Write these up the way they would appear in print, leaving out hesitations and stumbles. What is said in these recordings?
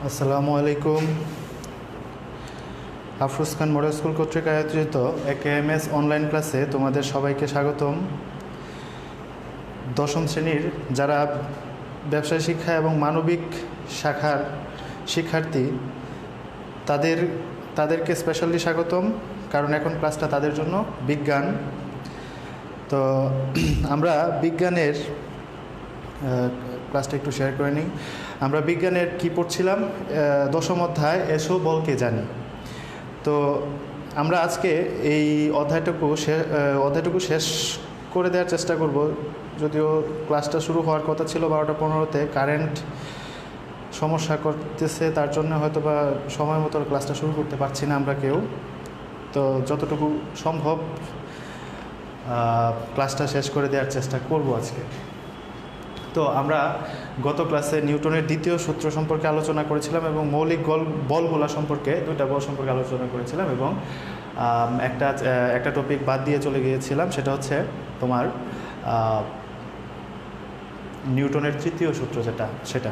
আসসালামু আলাইকুম। আফরোজ খান model school কর্তৃক আয়োজিত একেএমএস অনলাইন ক্লাসে তোমাদের সবাইকে স্বাগতম। দশম শ্রেণীর যারা ব্যবসায় শিক্ষা এবং মানবিক শাখার শিক্ষার্থী তাদেরকে স্পেশালি স্বাগতম, কারণ এখন ক্লাসটা তাদের জন্য বিজ্ঞান। তো আমরা বিজ্ঞানের ক্লাসটা একটু শেয়ার করে নিই। আমরা বিজ্ঞানের কি পড়ছিলাম? দশম অধ্যায় এসো বলকে জানি। তো আমরা আজকে এই অধ্যায়টুকু শেষ করে দেওয়ার চেষ্টা করব। যদিও ক্লাসটা শুরু হওয়ার কথা ছিল 12:15-তে, কারেন্ট সমস্যা করতেছে, তার জন্য হয়তো বা সময় মতো ক্লাসটা শুরু করতে পারছি না আমরা কেউ। তো যতটুকু সম্ভব ক্লাসটা শেষ করে দেওয়ার চেষ্টা করব আজকে। তো আমরা গত ক্লাসে নিউটনের দ্বিতীয় সূত্র সম্পর্কে আলোচনা করেছিলাম এবং মৌলিক বলগুলো সম্পর্কে, দুইটা বল সম্পর্কে আলোচনা করেছিলাম এবং একটা টপিক বাদ দিয়ে চলে গিয়েছিলাম, সেটা হচ্ছে তোমার নিউটনের তৃতীয় সূত্র সেটা।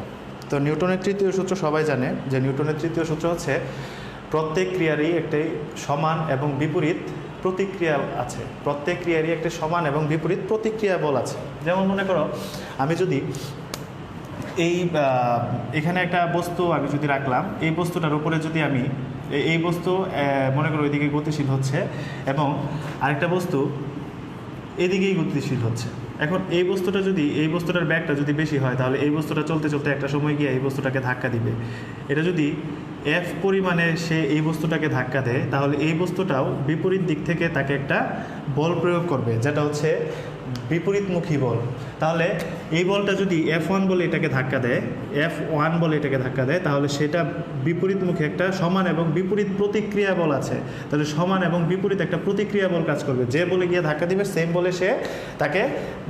তো নিউটনের তৃতীয় সূত্র সবাই জানে যে নিউটনের তৃতীয় সূত্র হচ্ছে প্রত্যেক ক্রিয়ারই একটি সমান এবং বিপরীত প্রতিক্রিয়া আছে। প্রত্যেক ক্রিয়ারই একটি সমান এবং বিপরীত প্রতিক্রিয়া বল আছে। যেমন মনে করো, আমি যদি এখানে একটা বস্তু আমি যদি রাখলাম, এই বস্তুটার উপরে যদি আমি এই বস্তু মনে করো এদিকে গতিশীল হচ্ছে এবং আরেকটা বস্তু এদিকেই গতিশীল হচ্ছে। এখন এই বস্তুটার ব্যাগটা যদি বেশি হয়, তাহলে এই বস্তুটা চলতে চলতে একটা সময় গিয়ে এই বস্তুটাকে ধাক্কা দিবে। এটা যদি এফ পরিমাণে সে এই বস্তুটাকে ধাক্কা দেয়, তাহলে এই বস্তুটাও বিপরীত দিক থেকে তাকে একটা বল প্রয়োগ করবে, যেটা হচ্ছে বিপরীতমুখী বল। তাহলে এই বলটা যদি F1 বলে এটাকে ধাক্কা দেয়, F1 বলে এটাকে ধাক্কা দেয়, তাহলে সেটা বিপরীতমুখী একটা সমান এবং বিপরীত প্রতিক্রিয়া বল আছে। তাহলে সমান এবং বিপরীত একটা প্রতিক্রিয়া বল কাজ করবে। যে বলে গিয়ে ধাক্কা দিবে, সেম বলে সে তাকে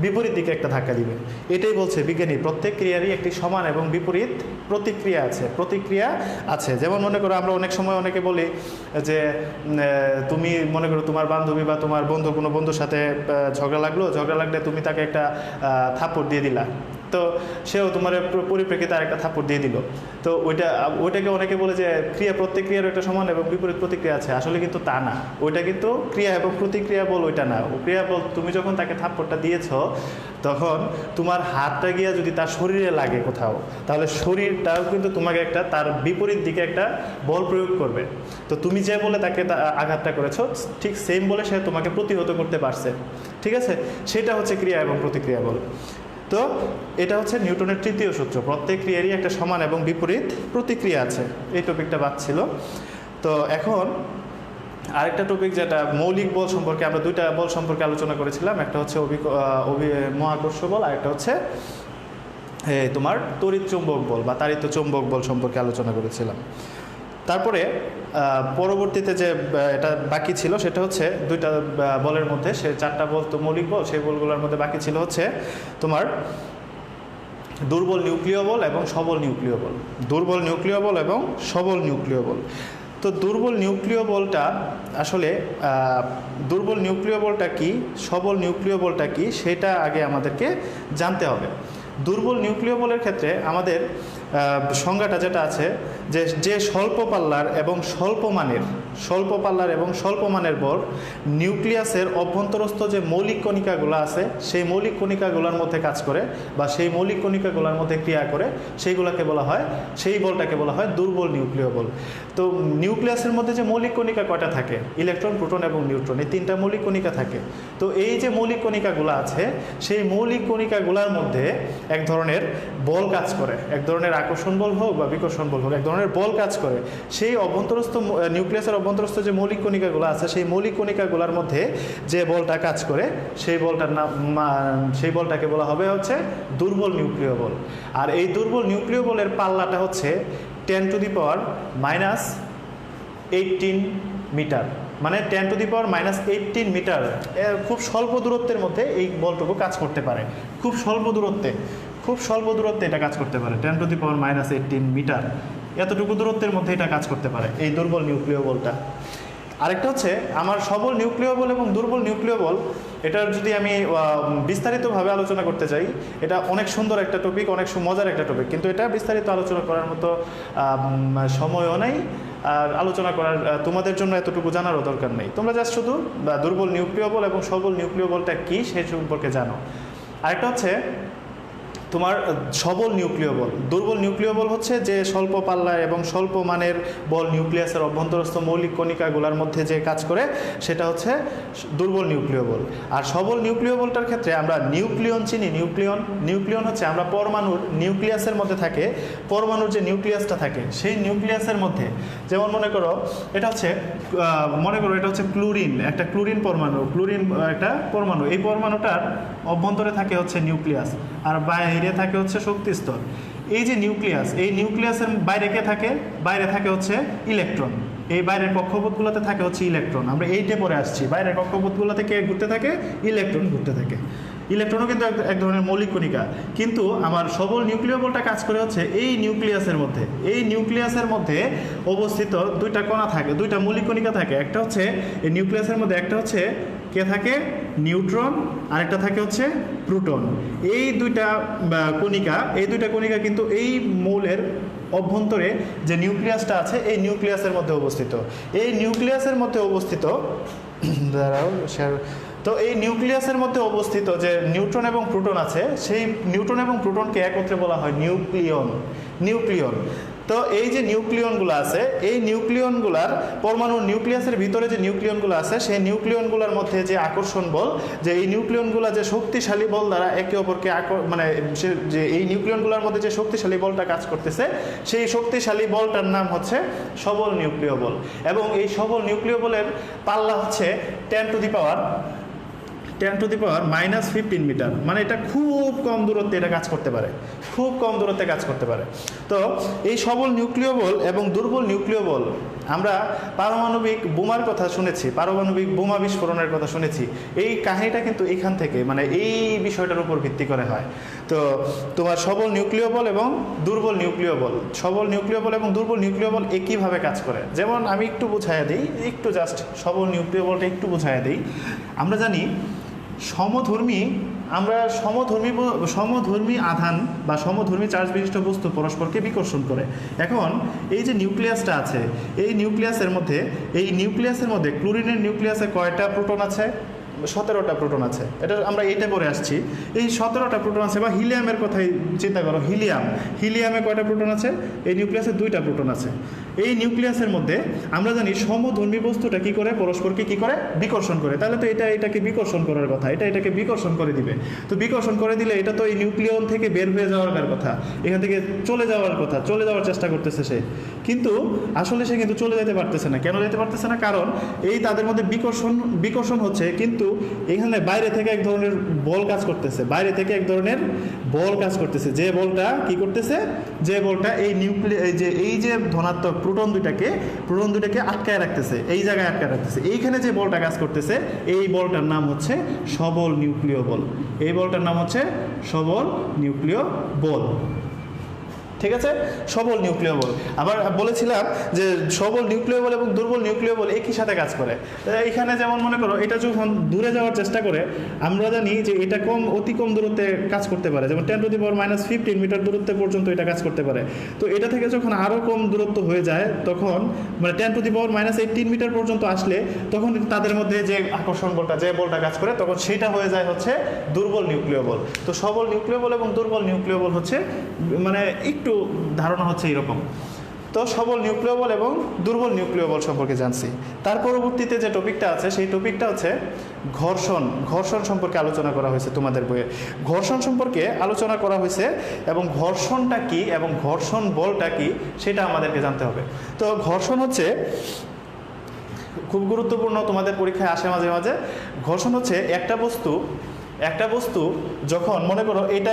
বিপরীত দিকে একটা ধাক্কা দিবে। এটাই বলছে বিজ্ঞানী, প্রত্যেক ক্রিয়ারই একটি সমান এবং বিপরীত প্রতিক্রিয়া আছে। যেমন মনে করো, আমরা অনেক সময় অনেকে বলি যে তুমি মনে করো তোমার বান্ধবী বা তোমার কোনো বন্ধুর সাথে ঝগড়া লাগলে তুমি তাকে একটা থাপ্পড় দিয়ে দিলা, তো সেও তোমার পরিপ্রেক্ষিতে আরেকটা থাপ্পড় দিয়ে দিল। তো ওইটাকে অনেকে বলে যে প্রত্যেক ক্রিয়ার একটা সমান এবং বিপরীত প্রতিক্রিয়া আছে। আসলে কিন্তু তা না, ওইটা কিন্তু ক্রিয়া এবং প্রতিক্রিয়া বল ওইটা না। ক্রিয়া বল, তুমি যখন তাকে থাপ্পড়টা দিয়েছ, তখন তোমার হাতটা গিয়ে যদি তার শরীরে লাগে কোথাও, তাহলে শরীরটাও কিন্তু তোমাকে তার বিপরীত দিকে একটা বল প্রয়োগ করবে। তো তুমি যে বলে তাকে আঘাতটা করেছো, ঠিক সেম বলে সে তোমাকে প্রতিহত করতে পারছে। ঠিক আছে, সেটা হচ্ছে ক্রিয়া এবং প্রতিক্রিয়া বল। তো এটা হচ্ছে নিউটনের তৃতীয় সূত্র, প্রত্যেক ক্রিয়ারই একটা সমান এবং বিপরীত প্রতিক্রিয়া আছে। এই টপিকটা বাদ ছিল। তো এখন আরেকটা টপিক, যেটা মৌলিক বল সম্পর্কে, আমরা দুইটা বল সম্পর্কে আলোচনা করেছিলাম। একটা হচ্ছে মহাকর্ষ বল, আর একটা হচ্ছে তোমার তড়িৎ চৌম্বক বল বা তাড়িত চৌম্বক বল সম্পর্কে আলোচনা করেছিলাম। তারপরে পরবর্তীতে যে এটা বাকি ছিল, সেটা হচ্ছে দুইটা বলের মধ্যে, সে চারটা বল তো মৌলিক বল, সেই বলগুলোর মধ্যে বাকি ছিল হচ্ছে তোমার দুর্বল নিউক্লিয় বল এবং সবল নিউক্লিয় বল। দুর্বল নিউক্লিয় বল এবং সবল নিউক্লিয় বল। তো দুর্বল নিউক্লিয় বলটা আসলে দুর্বল নিউক্লিয় বলটা কি, সবল নিউক্লিয় বলটা কি, সেটা আগে আমাদেরকে জানতে হবে। দুর্বল নিউক্লিয় বলের ক্ষেত্রে আমাদের সংজ্ঞাটা যেটা আছে, যে স্বল্প পাল্লার এবং স্বল্প মানের বল নিউক্লিয়াসের অভ্যন্তরস্থ যে মৌলিক কণিকাগুলো আছে, সেই মৌলিক কণিকাগুলোর মধ্যে কাজ করে বা সেই মৌলিক কণিকাগুলোর মধ্যে ক্রিয়া করে, সেই বলটাকে বলা হয় দুর্বল নিউক্লিয় বল। তো নিউক্লিয়াসের মধ্যে যে মৌলিক কণিকা কয়টা থাকে? ইলেকট্রন, প্রোটন এবং নিউট্রন, এই তিনটা মৌলিক কণিকা থাকে। তো এই যে মৌলিক কণিকাগুলো আছে, সেই মৌলিক কণিকাগুলোর মধ্যে এক ধরনের বল কাজ করে, এক ধরনের আকর্ষণ বল হোক বা বিকর্ষণ বল হোক, এক ধরনের বল কাজ করে। সেই নিউক্লিয়াসের অভ্যন্তরস্থ যে মৌলিক কণিকাগুলো আছে, সেই মৌলিক কণিকাগুলোর মধ্যে যে বলটা কাজ করে, সেই বলটাকে বলা হবে হচ্ছে দুর্বল নিউক্লিয় বল। আর এই দুর্বল নিউক্লিয় বলের পাল্লাটা হচ্ছে 10⁻18 মিটার, মানে 10⁻18 মিটার। খুব স্বল্প দূরত্বের মধ্যে এই বলটুকু কাজ করতে পারে। খুব স্বল্প দূরত্বে এটা কাজ করতে পারে। 10⁻18 মিটার, এতটুকু দূরত্বের মধ্যে এটা কাজ করতে পারে, এই দুর্বল নিউক্লিয় বলটা। আরেকটা হচ্ছে আমার সবল নিউক্লিয় বল এবং দুর্বল নিউক্লিয় বল, এটার যদি আমি বিস্তারিতভাবে আলোচনা করতে চাই, এটা অনেক সুন্দর একটা টপিক, অনেক মজার একটা টপিক, কিন্তু এটা বিস্তারিত আলোচনা করার মতো সময়ও নেই, আর আলোচনা করার তোমাদের জন্য এতটুকু জানারও দরকার নেই। তোমরা জাস্ট শুধু দুর্বল নিউক্লিয় বল এবং সবল নিউক্লিয় বলটা কী সেই সম্পর্কে জানো। আরেকটা হচ্ছে তোমার সবল নিউক্লিয় বল। দুর্বল নিউক্লিয় বল হচ্ছে যে স্বল্প পাল্লায় এবং স্বল্প মানের বল নিউক্লিয়াসের অভ্যন্তরস্থ মৌলিক কণিকাগুলোর মধ্যে যে কাজ করে সেটা হচ্ছে দুর্বল নিউক্লিয় বল। আর সবল নিউক্লিয় বলটার ক্ষেত্রে আমরা নিউক্লিয়ন চিনি। নিউক্লিয়ন হচ্ছে আমরা পরমাণুর নিউক্লিয়াসের মধ্যে থাকে, পরমাণুর যে নিউক্লিয়াসটা থাকে সেই নিউক্লিয়াসের মধ্যে, যেমন মনে করো এটা হচ্ছে ক্লোরিন, একটা ক্লোরিন পরমাণু, একটা পরমাণু, এই পরমাণুটার অভ্যন্তরে থাকে হচ্ছে নিউক্লিয়াস, আর বাইরে থাকে হচ্ছে শক্তি স্তর। এই যে নিউক্লিয়াস, এই নিউক্লিয়াসের বাইরে কে থাকে? বাইরে থাকে হচ্ছে ইলেকট্রন। এই বাইরের কক্ষপথগুলোতে থাকে হচ্ছে ইলেকট্রন। আমরা এইটে পরে আসছি, বাইরের কক্ষপথগুলোতে কে ঘুরতে থাকে? ইলেকট্রন ঘুরতে থাকে। ইলেকট্রনও কিন্তু এক ধরনের মৌলিক কণিকা, কিন্তু আমার সবল নিউক্লিয় বলটা কাজ করে হচ্ছে এই নিউক্লিয়াসের মধ্যে। এই নিউক্লিয়াসের মধ্যে অবস্থিত দুইটা কণা থাকে, দুইটা মৌলিক কণিকা থাকে। একটা হচ্ছে এই নিউক্লিয়াসের মধ্যে একটা হচ্ছে কে থাকে? নিউট্রন, আর একটা থাকে হচ্ছে প্রোটন। এই দুইটা কণিকা কিন্তু এই মৌলের অভ্যন্তরে যে নিউক্লিয়াসটা আছে এই নিউক্লিয়াসের মধ্যে অবস্থিত। এই নিউক্লিয়াসের মধ্যে অবস্থিত তো এই নিউক্লিয়াসের মধ্যে অবস্থিত যে নিউট্রন এবং প্রোটন আছে, সেই নিউট্রন এবং প্রোটনকে একত্রে বলা হয় নিউক্লিয়ন। তো এই যে নিউক্লিয়নগুলো আছে, এই নিউক্লিয়নগুলার পরমাণুর নিউক্লিয়াসের ভিতরে যে নিউক্লিয়নগুলো আছে সেই নিউক্লিয়নগুলোর মধ্যে যে আকর্ষণ বল, যে এই নিউক্লিয়নগুলো যে শক্তিশালী বল দ্বারা একে অপরকে যে এই নিউক্লিয়নগুলোর মধ্যে যে শক্তিশালী বলটা কাজ করতেছে, সেই শক্তিশালী বলটার নাম হচ্ছে সবল নিউক্লিয় বল। এবং এই সবল নিউক্লিয় বলের পাল্লা হচ্ছে 10 টু দি পাওয়ার -15 মিটার। মানে এটা খুব কম দূরত্বে এটা কাজ করতে পারে, খুব কম দূরত্বে কাজ করতে পারে। তো এই সবল নিউক্লিয় বল এবং দুর্বল নিউক্লিয় বল, আমরা পারমাণবিক বোমার কথা শুনেছি, পারমাণবিক বোমা বিস্ফোরণের কথা শুনেছি। এই কাহিনীটা কিন্তু এখান থেকে, মানে এই বিষয়টার উপর ভিত্তি করে হয়। তো তোমার সবল নিউক্লিয় বল এবং দুর্বল নিউক্লিয় বল, সবল নিউক্লিয় বল এবং দুর্বল নিউক্লিয় বল একইভাবে কাজ করে। যেমন আমি একটু বুঝাইয়া দিই, জাস্ট সবল নিউক্লিয় বলটা একটু বুঝাইয়া দিই। আমরা জানি সমধর্মী আধান বা সমধর্মী চার্জ বিশিষ্ট বস্তু পরস্পরকে বিকর্ষণ করে। এখন এই যে নিউক্লিয়াসটা আছে, এই নিউক্লিয়াসের মধ্যে ক্লোরিনের নিউক্লিয়াসে কয়টা প্রোটন আছে? 17টা প্রোটন আছে। এটা আমরা এইটা পরে আসছি। এই 17টা প্রোটন আছে, বা হিলিয়ামের কথাই চিন্তা করো, হিলিয়ামে কয়টা প্রোটন আছে? এই নিউক্লিয়াসে 2টা প্রোটন আছে। এই নিউক্লিয়াসের মধ্যে আমরা জানি সমধর্মী বস্তুটা কি করে? পরস্পরকে কি করে? বিকর্ষণ করে। তাহলে তো এটাকে বিকর্ষণ করার কথা, এটাকে বিকর্ষণ করে দিবে। তো বিকর্ষণ করে দিলে এটা তো এই নিউক্লিয়ন থেকে বের হয়ে যাওয়ার কথা, এখান থেকে চলে যাওয়ার চেষ্টা করতেছে সে, কিন্তু আসলে সে কিন্তু চলে যেতে পারতেছে না। কেন যেতে পারতেছে না? কারণ এই তাদের মধ্যে বিকর্ষণ হচ্ছে, কিন্তু এখানে বাইরে থেকে এক ধরনের বল কাজ করতেছে, যে বলটা কি করতেছে? যে বলটা এই যে ধনাত্মক প্রোটন দুটাকে আটকায় রাখতেছে, এই জায়গায় আটকায় রাখতেছে। এইখানে যে বলটা কাজ করতেছে, এই বলটার নাম হচ্ছে সবল নিউক্লিয় বল। এই বলটার নাম হচ্ছে সবল নিউক্লিয় বল। ঠিক আছে, সবল নিউক্লিয় বল। আবার বলেছিলাম যে সবল নিউক্লিয় বল এবং দুর্বল নিউক্লিয় বল একই সাথে কাজ করে। এখানে যেমন মনে করো, এটা যখন দূরে যাওয়ার চেষ্টা করে, আমরা জানি যে এটা অতি কম দূরত্বে কাজ করতে পারে, যেমন 10 টু দি পাওয়ার -15 মিটার দূরত্বে পর্যন্ত এটা কাজ করতে পারে। তো এটা থেকে যখন আরও কম দূরত্ব হয়ে যায়, তখন মানে 10 টু দি পাওয়ার -18 মিটার পর্যন্ত আসলে, তখন তাদের মধ্যে যে আকর্ষণ বলটা, যে বলটা কাজ করে, তখন সেটা হয়ে যায় হচ্ছে দুর্বল নিউক্লিয় বল। তো সবল নিউক্লিয় বল এবং দুর্বল নিউক্লিয় বল হচ্ছে, মানে একটু ধারণা হচ্ছে এরকম। তো সবল নিউক্লিয় বল এবং দুর্বল নিউক্লিয় বল সম্পর্কে জানছি। তার পরবর্তীতে যে টপিকটা আছে, সেই টপিকটা হচ্ছে ঘর্ষণ সম্পর্কে আলোচনা করা হয়েছে তোমাদের বইয়ে। ঘর্ষণ সম্পর্কে আলোচনা করা হয়েছে, এবং ঘর্ষণটা কি এবং ঘর্ষণ বলটা কি সেটা আমাদেরকে জানতে হবে। তো ঘর্ষণ হচ্ছে খুব গুরুত্বপূর্ণ, তোমাদের পরীক্ষায় আসে মাঝে মাঝে। ঘর্ষণ হচ্ছে একটা বস্তু একটা বস্তু যখন মনে করো এটা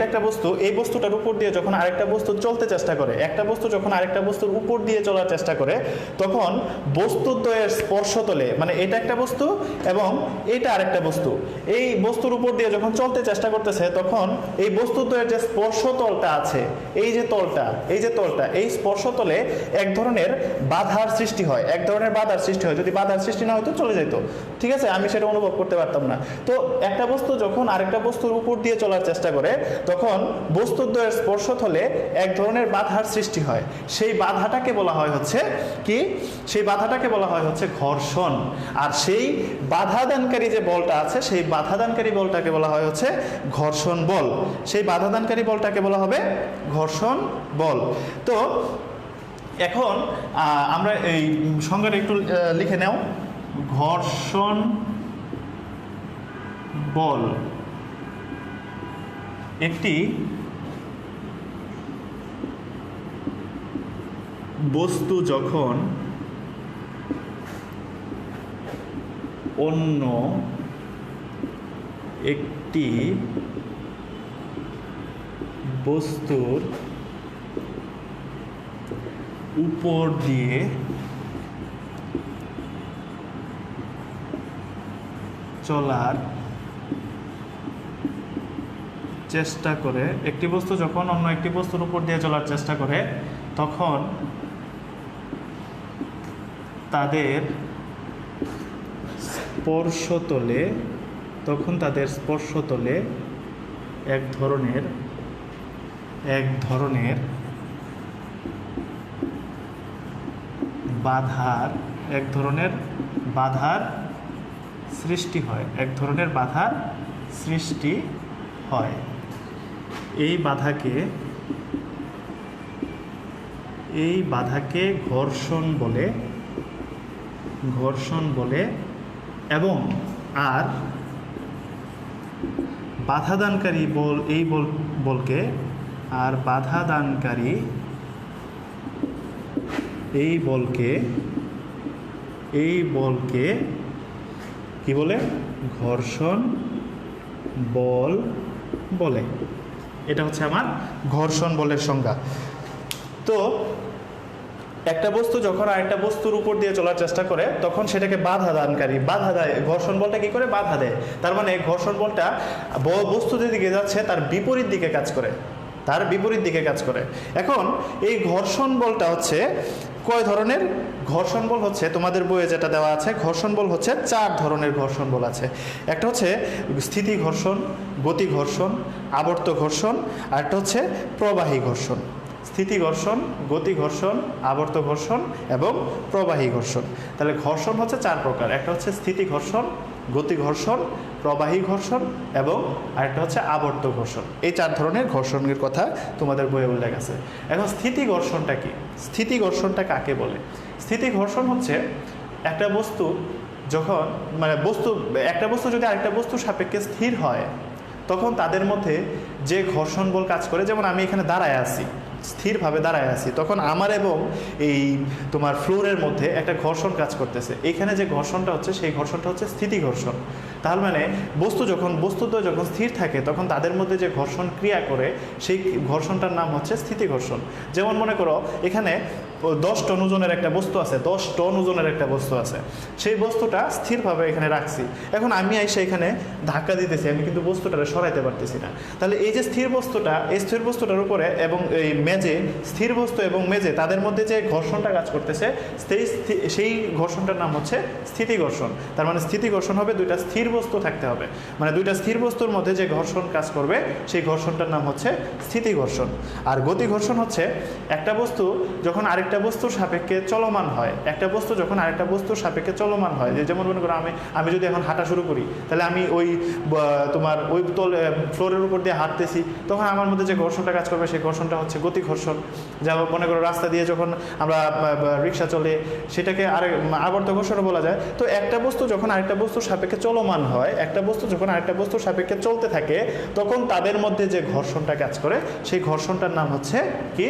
একটা বস্তু, এই বস্তুটার উপর দিয়ে যখন আরেকটা বস্তু চলতে চেষ্টা করে, একটা বস্তু যখন আরেকটা বস্তুর উপর দিয়ে চলার চেষ্টা করে, তখন বস্তুদ্বয়ের স্পর্শতলে, মানে এটা একটা বস্তু এবং এটা আরেকটা বস্তু, এই বস্তুর উপর দিয়ে যখন চলতে চেষ্টা করতেছে, তখন এই বস্তুদ্বয়ের যে স্পর্শতলটা আছে, এই যে তলটা এই স্পর্শতলে এক ধরনের বাধার সৃষ্টি হয়, যদি বাধার সৃষ্টি না হতো চলে যেত, ঠিক আছে, আমি সেটা অনুভব করতে পারতাম না। তো একটা বস্তু যখন আরেকটা বস্তুর উপর দিয়ে চলার চেষ্টা করে, তখন বস্তুদ্বয়ের স্পর্শতলে এক ধরনের বাধার সৃষ্টি হয়, সেই বাধাটাকে বলা হয় হচ্ছে কি, সেই বাধাটাকে বলা হয় হচ্ছে ঘর্ষণ। আর সেই বাধাদানকারী যে বলটা আছে, সেই বাধাদানকারী বলটাকে বলা হয় হচ্ছে ঘর্ষণ বল, সেই বাধাদানকারী বলটাকে বলা হবে ঘর্ষণ বল। তো এখন আমরা এই সংজ্ঞাটা একটু লিখে নাও। ঘর্ষণ বল একটি বস্তু যখন অন্য একটি বস্তুর উপর দিয়ে চলার চেষ্টা করে, একটি বস্তু যখন অন্য একটি বস্তুর উপর দিয়ে চলার চেষ্টা করে, তখন তাদের স্পর্শতলে এক ধরনের বাধার সৃষ্টি হয়, এই বাধাকে ঘর্ষণ বলে এবং আর বাধাদানকারী বল, এই বলকে কি বলে, ঘর্ষণ বল বলে। এটা হচ্ছে আমার ঘর্ষণ বলের সংজ্ঞা। তো একটা বস্তু যখন আরেকটা বস্তুর উপর দিয়ে চলার চেষ্টা করে, তখন সেটাকে বাধা দেয়। ঘর্ষণ বলটা কি করে, বাধা দেয়। তার মানে ঘর্ষণ বলটা বস্তু যেদিকে যাচ্ছে তার বিপরীত দিকে কাজ করে। এখন এই ঘর্ষণ বলটা হচ্ছে কয় ধরনের? ঘর্ষণ বল হচ্ছে তোমাদের বইয়ে যেটা দেওয়া আছে, ঘর্ষণ বল হচ্ছে 4 ধরনের ঘর্ষণ বল আছে। একটা হচ্ছে স্থিতি ঘর্ষণ, গতি ঘর্ষণ, আবর্ত ঘর্ষণ, আর একটা হচ্ছে প্রবাহী ঘর্ষণ। স্থিতি ঘর্ষণ, গতি ঘর্ষণ, আবর্ত ঘর্ষণ এবং প্রবাহী ঘর্ষণ। তাহলে ঘর্ষণ হচ্ছে 4 প্রকার। একটা হচ্ছে স্থিতি ঘর্ষণ, গতি ঘর্ষণ, প্রবাহী ঘর্ষণ এবং আরেকটা হচ্ছে আবর্ত ঘর্ষণ। এই 4 ধরনের ঘর্ষণের কথা তোমাদের বইয়ে উল্লেখ আছে। এখন স্থিতি ঘর্ষণটা কি? স্থিতি ঘর্ষণটা কাকে বলে? স্থিতি ঘর্ষণ হচ্ছে একটা বস্তু যখন, একটা বস্তু যদি আরেকটা বস্তুর সাপেক্ষে স্থির হয়, তখন তাদের মধ্যে যে ঘর্ষণ বল কাজ করে, যেমন আমি এখানে স্থিরভাবে দাঁড়ায় আছি, তখন আমার এবং এই তোমার ফ্লোরের মধ্যে একটা ঘর্ষণ কাজ করতেছে। এখানে যে ঘর্ষণটা হচ্ছে, সেই ঘর্ষণটা হচ্ছে স্থিতি ঘর্ষণ। তার মানে বস্তুদ্বয় যখন স্থির থাকে, তখন তাদের মধ্যে যে ঘর্ষণ ক্রিয়া করে, সেই ঘর্ষণটার নাম হচ্ছে স্থিতি ঘর্ষণ। যেমন মনে করো এখানে 10 টন ওজনের একটা বস্তু আছে, সেই বস্তুটা স্থিরভাবে এখানে রাখছি। এখন আমি এসে এখানে ধাক্কা দিতেছি, আমি কিন্তু বস্তুটা সরাইতে পারতেছি না। তাহলে এই যে স্থির বস্তুটার উপরে এবং এই স্থির বস্তু এবং মেজে তাদের মধ্যে যে ঘর্ষণটা কাজ করতেছে, সেই ঘর্ষণটার নাম হচ্ছে স্থিতি ঘর্ষণ। তার মানে স্থিতি ঘর্ষণ হবে 2টা স্থির বস্তু থাকতে হবে, মানে 2টা স্থির বস্তুর মধ্যে যে ঘর্ষণ কাজ করবে, সেই ঘর্ষণটার নাম হচ্ছে স্থিতি ঘর্ষণ। আর গতি ঘর্ষণ হচ্ছে একটা বস্তু যখন আরেকটা বস্তুর সাপেক্ষে চলমান হয়, যেমন মনে করো আমি যদি এখন হাঁটা শুরু করি, তাহলে আমি ওই ফ্লোরের উপর দিয়ে হাঁটতেছি, তখন আমার মধ্যে যে ঘর্ষণটা কাজ করবে, সেই ঘর্ষণটা হচ্ছে গতি ঘর্ষণ। যেমন মনে করো রাস্তা দিয়ে যখন আমরা রিক্সা চলে, সেটাকে আবর্ত ঘর্ষণও বলা যায়। তো একটা বস্তু যখন আরেকটা বস্তুর সাপেক্ষে চলমান হয়, একটা বস্তু যখন আরেকটা বস্তুর সাপেক্ষে চলতে থাকে, তখন তাদের মধ্যে যে ঘর্ষণটা কাজ করে, সেই ঘর্ষণটার নাম হচ্ছে কি?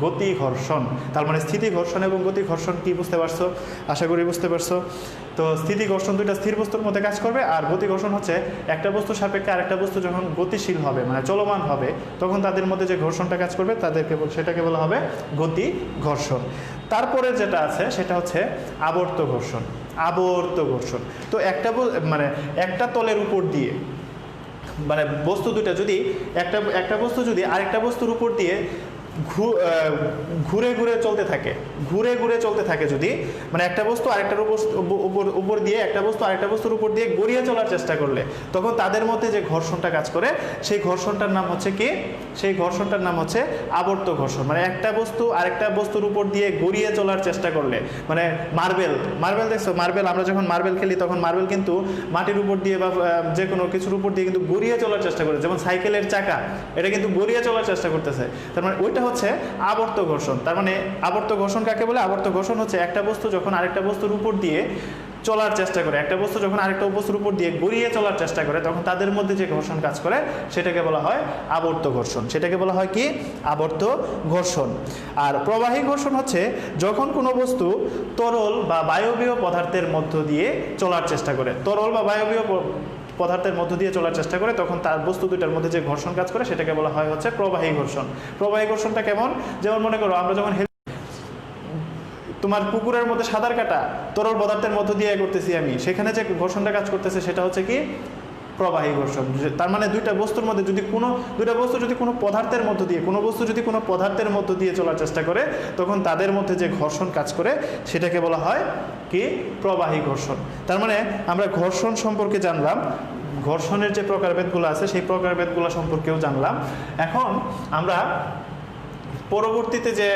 গতি ঘর্ষণ। তার মানে স্থিতি ঘর্ষণ এবং গতি ঘর্ষণ কি বুঝতে পারছো? আশা করি বুঝতে পারছো। তো স্থিতি ঘর্ষণ দুইটা স্থির বস্তুর মধ্যে কাজ করবে, আর গতি ঘর্ষণ হচ্ছে একটা বস্তু সাপেক্ষে আরেকটা বস্তু যখন গতিশীল হবে মানে চলমান হবে তখন তাদের মধ্যে যে ঘর্ষণটা কাজ করবে তাদেরকে সেটাকে বলা হবে গতি ঘর্ষণ। তারপরে যেটা আছে সেটা হচ্ছে আবর্ত ঘর্ষণ। আবর্ত ঘর্ষণ তো মানে একটা তলের উপর দিয়ে মানে বস্তু দুইটা যদি একটা বস্তু যদি আরেকটা বস্তুর উপর দিয়ে ঘুরে ঘুরে চলতে থাকে যদি মানে একটা বস্তু আরেকটার উপর দিয়ে একটা বস্তু আরেকটা বস্তুর উপর দিয়ে গড়িয়ে চলার চেষ্টা করলে তখন তাদের মধ্যে যে ঘর্ষণটা কাজ করে সেই ঘর্ষণটার নাম হচ্ছে কি? সেই ঘর্ষণটার নাম হচ্ছে আবর্ত ঘর্ষণ। মানে একটা বস্তু আরেকটা বস্তুর উপর দিয়ে গড়িয়ে চলার চেষ্টা করলে, মানে মার্বেল দেখছো, আমরা যখন মার্বেল খেলি তখন মার্বেল কিন্তু মাটির উপর দিয়ে বা যে কোনো কিছুর উপর দিয়ে কিন্তু গড়িয়ে চলার চেষ্টা করে, যেমন সাইকেলের চাকা এটা কিন্তু গড়িয়ে চলার চেষ্টা করতেছে, তার মানে ওইটা হচ্ছে আবর্ত ঘর্ষণ। তার মানে আবর্ত ঘর্ষণ কাকে বলে? আবর্ত ঘর্ষণ হচ্ছে একটা বস্তু যখন আরেকটা বস্তুর উপর দিয়ে চলার চেষ্টা করে, একটা বস্তু যখন আরেকটা বস্তুর উপর দিয়ে গড়িয়ে চলার চেষ্টা করে তখন তাদের মধ্যে যে ঘর্ষণ কাজ করে সেটাকে বলা হয় আবর্ত ঘর্ষণ। সেটাকে বলা হয় কি? আবর্ত ঘর্ষণ। আর প্রবাহী ঘর্ষণ হচ্ছে যখন কোনো বস্তু তরল বা বায়বীয় পদার্থের মধ্য দিয়ে চলার চেষ্টা করে, তরল বা বায়বীয় পদার্থের মধ্য দিয়ে চলার চেষ্টা করে তখন তার বস্তু দুইটার মধ্যে যে ঘর্ষণ কাজ করে সেটাকে বলা হয় হচ্ছে প্রবাহী ঘর্ষণ। প্রবাহী ঘর্ষণটা কেমন? যেমন মনে করো আমরা যখন তোমার পুকুরের মধ্যে সাঁতার কাটা তরল পদার্থের মধ্য দিয়ে করতেছি আমি, সেখানে যে ঘর্ষণটা কাজ করতেছে সেটা হচ্ছে কি? প্রবাহী ঘর্ষণ। তার মানে দুইটা বস্তু যদি কোনো পদার্থের মধ্য দিয়ে কোনো পদার্থের মধ্য দিয়ে চলার চেষ্টা করে তখন তাদের মধ্যে যে ঘর্ষণ কাজ করে সেটাকে বলা হয় কি? প্রবাহী ঘর্ষণ। তার মানে আমরা ঘর্ষণ সম্পর্কে জানলাম, ঘর্ষণের যে প্রকারভেদগুলো আছে সেই প্রকারভেদগুলো সম্পর্কেও জানলাম। এখন আমরা পরবর্তীতে যে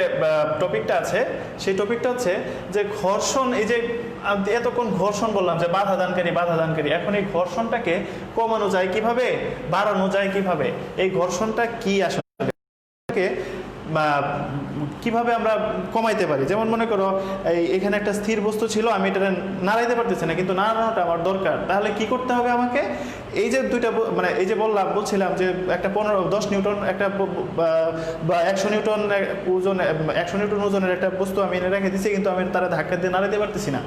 টপিকটা আছে সেই টপিকটা হচ্ছে যে ঘর্ষণ। এই যে এতক্ষণ ঘর্ষণ বললাম যে বাধা দানকারী, এখন এই ঘর্ষণটাকে কমানো যায় কিভাবে, বাড়ানো যায় কিভাবে, এই ঘর্ষণটা কি আসলে কিভাবে আমরা কমাইতে পারি? যেমন মনে করো এখানে একটা স্থির বস্তু ছিল, আমি এটা নাড়াইতে পারতেছি না, কিন্তু নাড়ানোটা আমার দরকার। তাহলে কি করতে হবে আমাকে? এই যে দুইটা মানে এই যে বলছিলাম যে একটা 10 নিউটন একটা বা 100 নিউটন ওজনের একটা বস্তু আমি এনে রেখে দিচ্ছি, কিন্তু আমি তারা ধাক্কা দিয়ে নাড়াইতে পারতেছি না,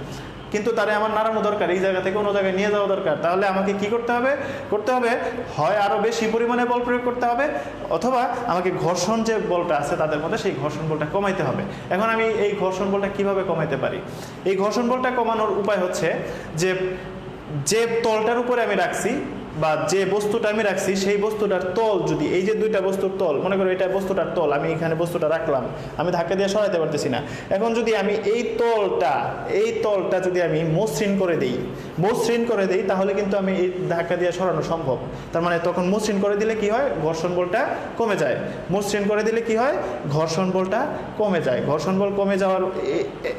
কিন্তু তারে আমার নাড়ানো দরকার, এই জায়গা থেকে অন্য জায়গায় নিয়ে যাওয়া দরকার। তাহলে আমাকে কি করতে হবে? হয় আরো বেশি পরিমাণে বল প্রয়োগ করতে হবে, অথবা আমাকে ঘর্ষণ যে বলটা আছে তাদের মধ্যে সেই ঘর্ষণ বলটা কমাইতে হবে। এখন আমি এই ঘর্ষণ বলটা কিভাবে কমাইতে পারি? এই ঘর্ষণ বলটা কমানোর উপায় হচ্ছে যে তলটার উপরে আমি রাখছি বা যে বস্তুটা আমি রাখছি সেই বস্তুটার তল যদি, এই যে দুইটা বস্তুর তল, মনে করো এটা বস্তুটার তল, আমি এখানে বস্তুটা রাখলাম, আমি ধাক্কা দিয়ে সরাইতে পারতেছি না। এখন যদি আমি এই তলটা যদি আমি মসৃণ করে দিই তাহলে কিন্তু আমি এই ধাক্কা দিয়ে সরানো সম্ভব। তার মানে তখন মসৃণ করে দিলে কি হয়? ঘর্ষণ বলটা কমে যায়। মসৃণ করে দিলে কি হয়? ঘর্ষণ বলটা কমে যায়। ঘর্ষণ বল কমে যাওয়ার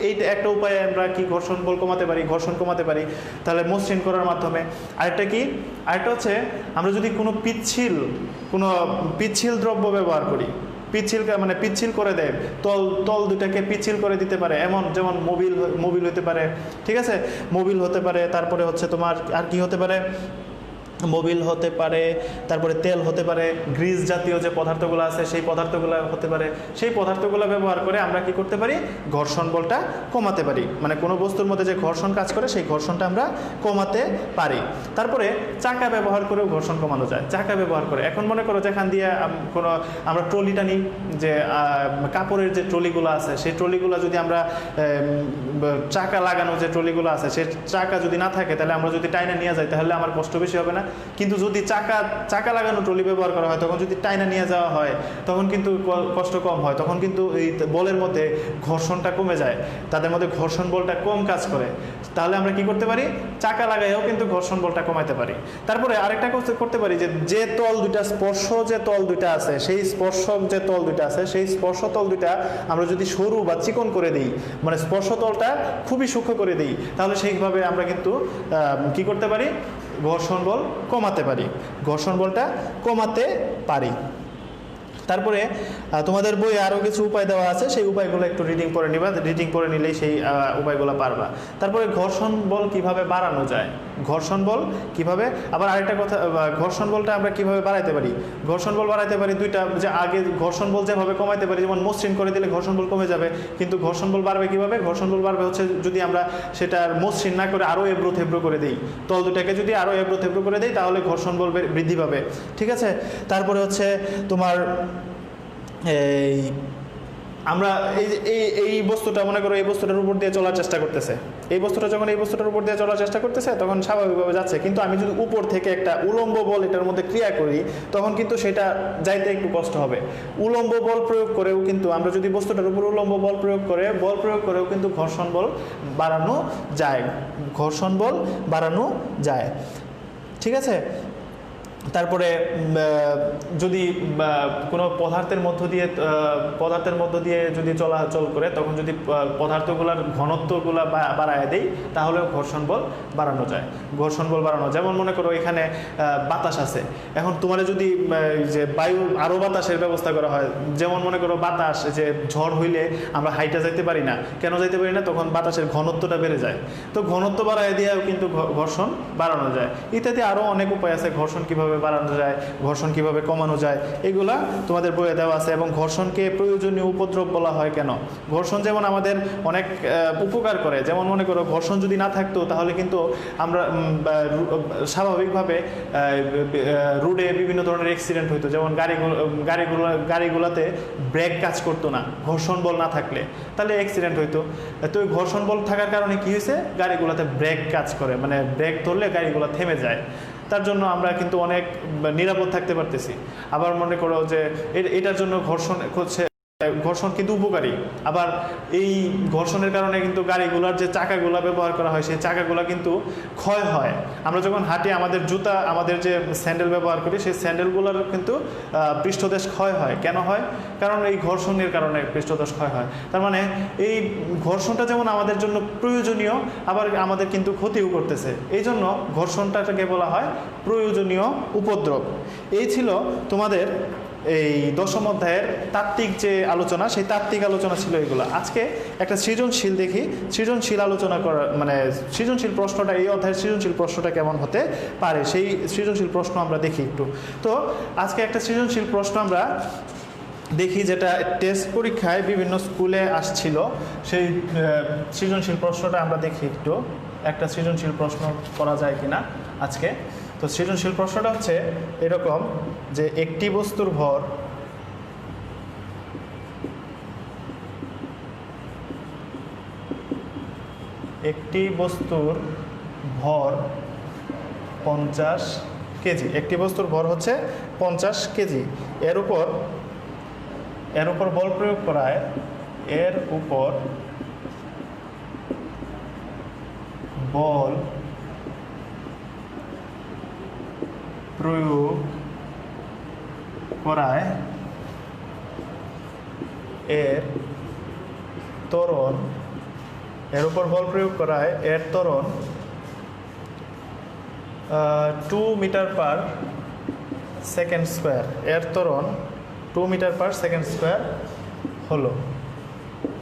এইটা একটা উপায়ে আমরা কি ঘর্ষণ বল কমাতে পারি, ঘর্ষণ কমাতে পারি তাহলে মসৃণ করার মাধ্যমে। আরেকটা কি? আরেকটা হচ্ছে আমরা যদি কোনো পিচ্ছিল দ্রব্য ব্যবহার করি, পিচ্ছিল করে দেয়, তল দুটাকে পিচ্ছিল করে দিতে পারে, এমন যেমন মোবিল হতে পারে, ঠিক আছে, মোবিল হতে পারে, তারপরে হচ্ছে তোমার আর কি হতে পারে, মোবিল হতে পারে, তারপরে তেল হতে পারে, গ্রিস জাতীয় যে পদার্থগুলো আছে সেই পদার্থগুলো হতে পারে। সেই পদার্থগুলো ব্যবহার করে আমরা কি করতে পারি? ঘর্ষণ বলটা কমাতে পারি। মানে কোনো বস্তুর মধ্যে যে ঘর্ষণ কাজ করে সেই ঘর্ষণটা আমরা কমাতে পারি। তারপরে চাকা ব্যবহার করেও ঘর্ষণ কমানো যায়। চাকা ব্যবহার করে, এখন মনে করো যেখান দিয়ে আমরা ট্রলিটা নিই, যে কাপড়ের যে ট্রলিগুলো আছে সেই ট্রলিগুলো যদি আমরা চাকা লাগানো যে ট্রলিগুলো আছে সেই চাকা যদি না থাকে তাহলে আমরা যদি টাইনা নিয়ে যাই তাহলে আমার কষ্ট বেশি হবে না। কিন্তু যদি চাকা লাগানো ট্রলি ব্যবহার করা হয় তখন যদি টাইনা নিয়ে যাওয়া হয় তখন কিন্তু কষ্ট কম হয়, তখন কিন্তু এই বলের মধ্যে ঘর্ষণটা কমে যায়, তাদের মধ্যে ঘর্ষণ বলটা কম কাজ করে। তাহলে আমরা কি করতে পারি? চাকা লাগাইও কিন্তু ঘর্ষণ বলটা কমাতে পারি। তারপরে আরেকটা করতে পারি যে তল দুইটা স্পর্শ যে তল দুইটা আছে সেই স্পর্শক যে তল দুইটা আছে সেই স্পর্শ তল দুইটা আমরা যদি সরু বা চিকন করে দিই, মানে স্পর্শ তলটা খুবই সূক্ষ্ম করে দিই, তাহলে সেইভাবে আমরা কিন্তু কি করতে পারি? ঘর্ষণ বল কমাতে পারি, ঘর্ষণ বলটা কমাতে পারি। তারপরে তোমাদের বইয়ে আরও কিছু উপায় দেওয়া আছে, সেই উপায়গুলো একটু রিডিং করে নিবা, রিডিং করে নিলেই সেই উপায়গুলো পারবা। তারপরে ঘর্ষণ বল কিভাবে বাড়ানো যায়, ঘর্ষণ বল কিভাবে, আবার আরেকটা কথা, ঘর্ষণ বলটা আমরা কিভাবে বাড়াইতে পারি। ঘর্ষণ বল বাড়াইতে পারি দুইটা, যে আগে ঘর্ষণ বল যেভাবে কমাইতে পারি, যেমন মসৃণ করে দিলে ঘর্ষণ বল কমে যাবে, কিন্তু ঘর্ষণ বল বাড়বে কিভাবে, ঘর্ষণ বল বাড়বে হচ্ছে যদি আমরা সেটার মসৃণ না করে আরও এবড়ো থেবড়ো করে দিই, তল দুটাকে যদি আরও এবড়ো থেবড়ো করে দিই তাহলে ঘর্ষণ বল বৃদ্ধি পাবে, ঠিক আছে। তারপরে হচ্ছে তোমার এই আমরা এই বস্তুটা মনে করো এই বস্তুটার উপর দিয়ে চলার চেষ্টা করতেছে, এই বস্তুটা যখন এই বস্তুটার উপর দিয়ে চলার চেষ্টা করতেছে তখন স্বাভাবিকভাবে যাচ্ছে, কিন্তু আমি যদি উপর থেকে একটা উলম্ব বল এটার মধ্যে ক্রিয়া করি তখন কিন্তু সেটা যাইতে একটু কষ্ট হবে। উলম্ব বল প্রয়োগ করেও কিন্তু আমরা যদি বস্তুটার উপর উলম্ব বল প্রয়োগ করেও কিন্তু ঘর্ষণ বল বাড়ানো যায়, ঘর্ষণ বল বাড়ানো যায়, ঠিক আছে। তারপরে যদি কোনো পদার্থের মধ্য দিয়ে যদি চলাচল করে তখন যদি পদার্থগুলোর ঘনত্বগুলো বাড়ায় দেই তাহলেও ঘর্ষণ বল বাড়ানো যায়, ঘর্ষণ বল বাড়ানো। যেমন মনে করো এখানে বাতাস আছে, এখন তোমার যদি যে বায়ু আরও বাতাসের ব্যবস্থা করা হয়, যেমন মনে করো বাতাস, যে ঝড় হইলে আমরা হাইটা যাইতে পারি না, কেন যাইতে পারি না, তখন বাতাসের ঘনত্বটা বেড়ে যায়, তো ঘনত্ব বাড়ায় দিয়েও কিন্তু ঘর্ষণ বাড়ানো যায়। ইত্যাদি আরও অনেক উপায় আছে ঘর্ষণ কিভাবে বাড়ানো যায়, ঘর্ষণ কিভাবে কমানো যায়, এগুলা তোমাদের বইয়ে দেওয়া আছে। এবং ঘর্ষণকে প্রয়োজনীয় উপদ্রব বলা হয় কেন, ঘর্ষণ যেমন আমাদের অনেক উপকার করে, যেমন মনে করো ঘর্ষণ যদি না থাকতো তাহলে কিন্তু আমরা স্বাভাবিকভাবে রোডে বিভিন্ন ধরনের অ্যাক্সিডেন্ট হইতো, যেমন গাড়িগুলোতে ব্রেক কাজ করতো না ঘর্ষণ বল না থাকলে, তাহলে অ্যাক্সিডেন্ট হইতো। তো ওই ঘর্ষণ বল থাকার কারণে কি হয়েছে, গাড়িগুলোতে ব্রেক কাজ করে, মানে ব্রেক ধরলে গাড়িগুলো থেমে যায়, তার জন্য আমরা কিন্তু অনেক নিরাপদ থাকতে পারতেছি। আবার মনে করো যে এটার জন্য ঘর্ষণ কিন্তু উপকারী, আবার এই ঘর্ষণের কারণে কিন্তু গাড়িগুলোর যে চাকাগুলো ব্যবহার করা হয় সেই চাকাগুলো কিন্তু ক্ষয় হয়। আমরা যখন হাঁটি আমাদের যে স্যান্ডেল ব্যবহার করি সেই স্যান্ডেলগুলোর কিন্তু পৃষ্ঠদেশ ক্ষয় হয়, কেন হয়, কারণ এই ঘর্ষণের কারণে পৃষ্ঠদেশ ক্ষয় হয়। তার মানে এই ঘর্ষণটা যেমন আমাদের জন্য প্রয়োজনীয় আবার আমাদের কিন্তু ক্ষতিও করতেছে, এই জন্য ঘর্ষণটাকে বলা হয় প্রয়োজনীয় উপদ্রব। এই ছিল তোমাদের এই দশম অধ্যায়ের তাত্ত্বিক যে আলোচনা, সেই তাত্ত্বিক আলোচনা ছিল এগুলো। আজকে একটা সৃজনশীল দেখি, সৃজনশীল আলোচনা করা মানে সৃজনশীল প্রশ্নটা, এই অধ্যায়ের সৃজনশীল প্রশ্নটা কেমন হতে পারে সেই সৃজনশীল প্রশ্ন আমরা দেখি একটু। তো আজকে একটা সৃজনশীল প্রশ্ন আমরা দেখি যেটা টেস্ট পরীক্ষায় বিভিন্ন স্কুলে আসছিল, সেই সৃজনশীল প্রশ্নটা আমরা দেখি একটু, একটা সৃজনশীল প্রশ্ন করা যায় কিনা আজকে। তো সৃজনশীল প্রশ্নটা হচ্ছে এরকম যে একটি বস্তুর ভর একটি বস্তুর ভর 50 কেজি, একটি বস্তুর ভর হচ্ছে 50 কেজি, এর উপর বল প্রয়োগ করায় বল প্রয়োগ করায় এর ত্বরণ, এর উপর বল প্রয়োগ করায় এর ত্বরণ 2 মিটার পার সেকেন্ড স্কোয়ার, এর ত্বরণ 2 মিটার পার সেকেন্ড স্কোয়ার হলো।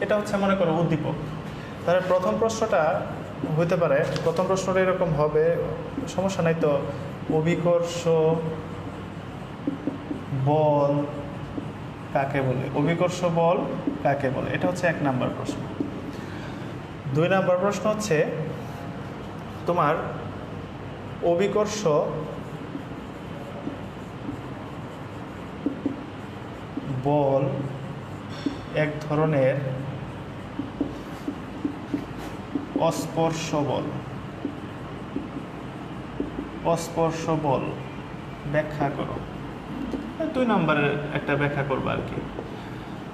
এটা হচ্ছে মনে করো উদ্দীপক। তাহলে প্রথম প্রশ্নটা হইতে পারে, প্রথম প্রশ্নটা এরকম হবে, সমস্যা নাই তো, অভিকর্ষ বল কাকে বলে, অভিকর্ষ বল কাকে বলে, এটা হচ্ছে 1 নাম্বার প্রশ্ন। 2 নাম্বার প্রশ্ন হচ্ছে তোমার অভিকর্ষ বল এক ধরনের অস্পর্শ বল, অস্পর্শ বল ব্যাখ্যা করো। 2 নম্বরের একটা ব্যাখ্যা করবো আর কি।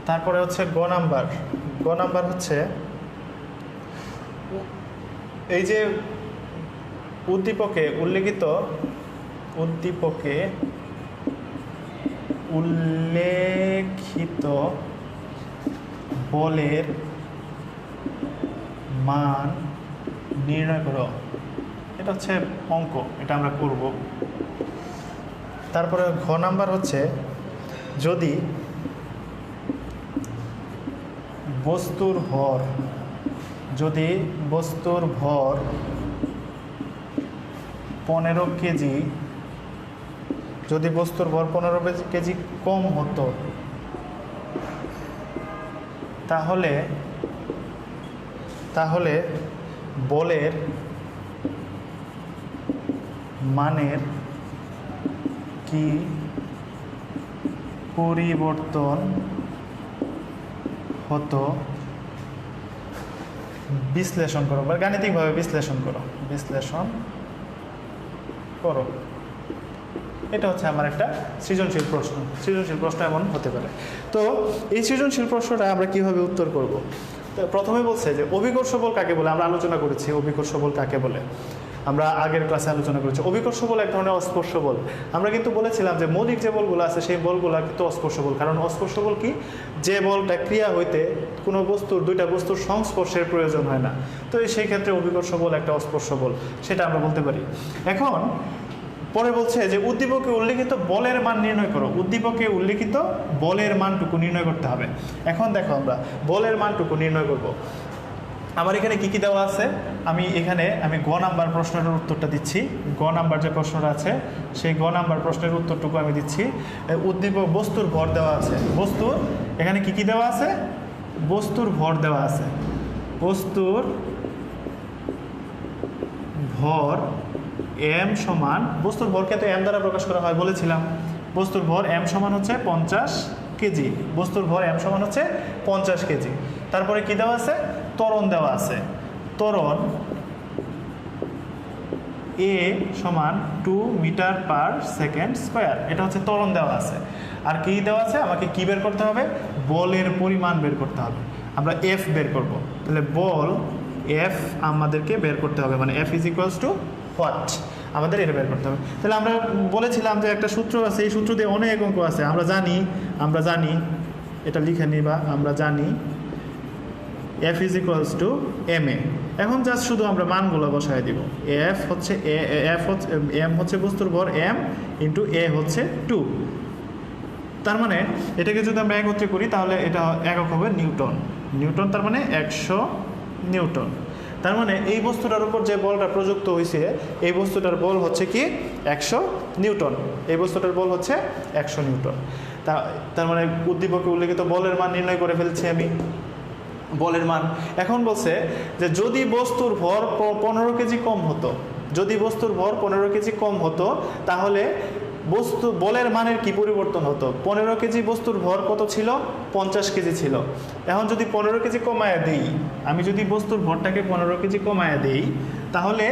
তারপরে হচ্ছে গ নাম্বার হচ্ছে এই যে উদ্দীপকে উল্লেখিত বলের মান নির্ণয় করো, এটা হচ্ছে অঙ্ক, এটা আমরা করব। তারপরে ঘ নাম্বার হচ্ছে যদি বস্তুর ভর 15 কেজি, যদি বস্তুর ভর 15 কেজি কম হতো তাহলে বলের মানের কি পরিবর্তন হতো বিশ্লেষণ করো, বা গাণিতিকভাবে বিশ্লেষণ করো। এটা হচ্ছে আমার একটা সৃজনশীল প্রশ্ন। সৃজনশীল প্রশ্ন এমন হতে পারে। তো এই সৃজনশীল প্রশ্নটা আমরা কিভাবে উত্তর করব? তো প্রথমে বলছে যে অভিকর্ষ বল কাকে বলে। আমরা আলোচনা করেছি অভিকর্ষ বল কাকে বলে, আমরা আগের ক্লাসে আলোচনা করেছি। অভিকর্ষ বল এক ধরনের অস্পর্শ বল। আমরা কিন্তু বলেছিলাম যে মৌলিক যে বলগুলো আছে সেই বলগুলো কিন্তু অস্পর্শ বল। কারণ অস্পর্শ বল কি, যে বলটা ক্রিয়া হইতে কোনো বস্তুর দুইটা বস্তুর সংস্পর্শের প্রয়োজন হয় না। তো সেই ক্ষেত্রে অভিকর্ষ বল একটা অস্পর্শ বল, সেটা আমরা বলতে পারি। এখন পরে বলছে যে উদ্দীপকে উল্লিখিত বলের মান নির্ণয় করো। উদ্দীপকে উল্লিখিত বলের মানটুকু নির্ণয় করতে হবে। এখন দেখো আমরা বলের মানটুকু নির্ণয় করব। আমার এখানে কি কি দেওয়া আছে, আমি গ নাম্বার প্রশ্নের উত্তরটা দিচ্ছি। গ নাম্বার যে প্রশ্নটা আছে সেই গ নাম্বার প্রশ্নের উত্তরটুকু আমি দিচ্ছি। উদ্দীপক বস্তুর ভর দেওয়া আছে। বস্তুর এখানে কি কি দেওয়া আছে, বস্তুর ভর দেওয়া আছে। বস্তুর ভর m সমান, বস্তুর ভরকে তো m দ্বারা প্রকাশ করা হয় বলেছিলাম। বস্তুর ভর m সমান হচ্ছে 50 কেজি। বস্তুর ভর m সমান হচ্ছে 50 কেজি। তারপরে কি দেওয়া আছে, ত্বরণ দেওয়া আছে। ত্বরণ a সমান 2 মিটার পার সেকেন্ড স্কোয়ার, এটা হচ্ছে ত্বরণ দেওয়া আছে। আর কি দেওয়া আছে, আমাকে কি বের করতে হবে, বলের পরিমাণ বের করতে হবে। আমরা f বের করব, তাহলে বল f আমাদেরকে বের করতে হবে, মানে f is equals to what, আমাদের এটা বের করতে হবে। তাহলে আমরা বলেছিলাম যে একটা সূত্র আছে, এই সূত্র দিয়ে অনেক অঙ্ক আছে। আমরা জানি এটা লিখে নিবা, আমরা জানি f is equals to m a। এখন জাস্ট শুধু আমরা মানগুলো বসায় দিব। f হচ্ছে m হচ্ছে বস্তুর ভর m ইন্টু a হচ্ছে 2। তার মানে এটাকে যদি আমরা একত্রে করি তাহলে এটা একক হবে নিউটন। নিউটন তার মানে 100 নিউটন। তার মানে এই বস্তুটার উপর যে বলটা প্রযুক্ত হয়েছে এই বস্তুটার বল হচ্ছে কি 100 নিউটন। এই বস্তুটার বল হচ্ছে 100 নিউটন। তার মানে উদ্দীপকে উল্লেখিত বলের মান নির্ণয় করে ফেলছি আমি, বলের মান। এখন বলছে যে যদি বস্তুর ভর 15 কেজি কম হতো, যদি বস্তুর ভর 15 কেজি কম হতো তাহলে বলের মানের কি পরিবর্তন হতো। 15 কেজি বস্তুর ভর কত ছিল, 50 কেজি ছিল। এখন যদি 15 কেজি কমায়া দিই, আমি যদি বস্তুর ভরটাকে 15 কেজি কমায়া দিই তাহলে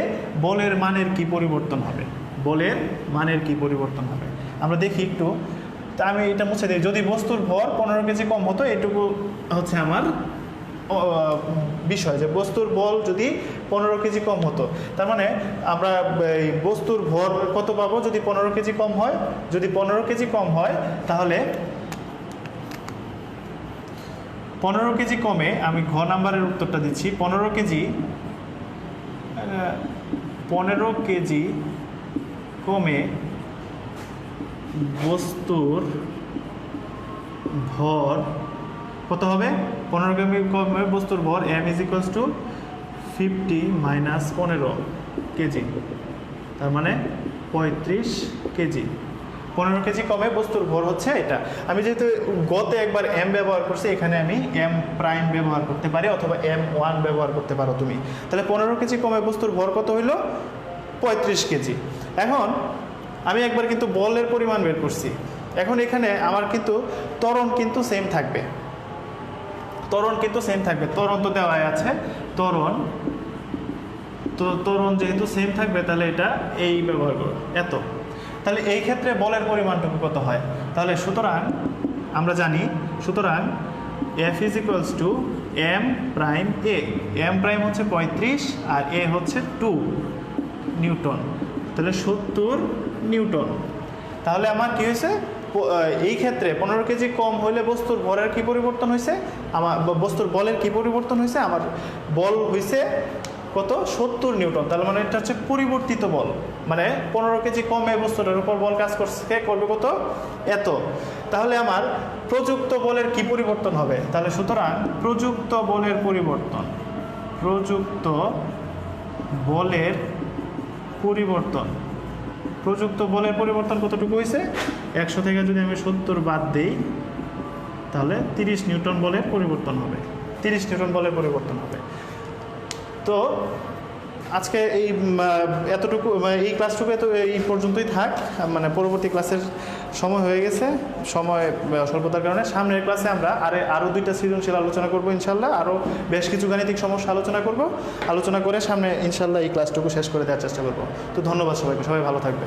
বলের মানের কি পরিবর্তন হবে, বলের মানের কি পরিবর্তন হবে আমরা দেখি একটু। তা আমি এটা মুছে দিই, যদি বস্তুর ভর 15 কেজি কম হতো, এটুকু হচ্ছে আমার বিষয়, যে বস্তুর বল যদি 15 কেজি কম হতো। তার মানে আমরা এই বস্তুর ভর কত পাবো যদি 15 কেজি কম হয়। যদি 15 কেজি কম হয় তাহলে 15 কেজি কমে, আমি ঘ নাম্বারের উত্তরটা দিচ্ছি। 15 কেজি কমে বস্তুর ভর কত হবে, 15 কেজি কমে বস্তুর ভর m is equals to 50 minus 15 KG, তার মানে 35 কেজি। 15 কেজি কমে বস্তুর ভর হচ্ছে এটা। আমি যেহেতু গতে একবার m ব্যবহার করছি, এখানে আমি m প্রাইম ব্যবহার করতে পারি অথবা m1 ব্যবহার করতে পারো তুমি। তাহলে 15 কেজি কমে বস্তুর ভর কত হইল, 35 কেজি। এখন আমি একবার কিন্তু বলের পরিমাণ বের করছি। এখন এখানে আমার কিন্তু ত্বরণ কিন্তু সেম থাকবে, ত্বরণ কিন্তু সেম থাকবে। ত্বরণ তো দেওয়াই আছে, ত্বরণ যেহেতু সেম থাকবে তাহলে এটা এই ব্যবহার করো এত। তাহলে এই ক্ষেত্রে বলের পরিমাণটুকু কত হয়, তাহলে সুতরাং আমরা জানি, সুতরাং f is equals to m prime a। m prime হচ্ছে 35 আর a হচ্ছে 2 নিউটন, তাহলে 70 নিউটন। তাহলে আমার কি হয়েছে, এই ক্ষেত্রে 15 কেজি কম হলে বস্তুর ভরের কি পরিবর্তন হয়েছে, আমার বস্তুর বলের কি পরিবর্তন হয়েছে, আমার বল হয়েছে কত, 70 নিউটন। তার মানে এটা হচ্ছে পরিবর্তিত বল, মানে 15 কেজি কমে বস্তুটার উপর বল কাজ করবে কত, এত। তাহলে আমার প্রযুক্ত বলের কি পরিবর্তন হবে? তাহলে সুতরাং প্রযুক্ত বলের পরিবর্তন, প্রযুক্ত বলের পরিবর্তন, প্রযুক্ত বলের পরিবর্তন কতটুকু হয়েছে? 100 থেকে যদি আমি 70 বাদ দিই তাহলে 30 নিউটন বলের পরিবর্তন হবে, 30 নিউটন বলের পরিবর্তন হবে। তো আজকে এতটুকু, এই ক্লাসটুকু এই পর্যন্তই থাক। মানে পরবর্তী ক্লাসের সময় হয়ে গেছে, সময় স্বল্পতার কারণে সামনের ক্লাসে আমরা আরও 2টা সৃজনশীল আলোচনা করব ইনশাল্লাহ। আরও বেশ কিছু গাণিতিক সমস্যা আলোচনা করে সামনে ইনশাল্লাহ এই ক্লাসটুকু শেষ করে দেওয়ার চেষ্টা করব। তো ধন্যবাদ সবাইকে, সবাই ভালো থাকবে।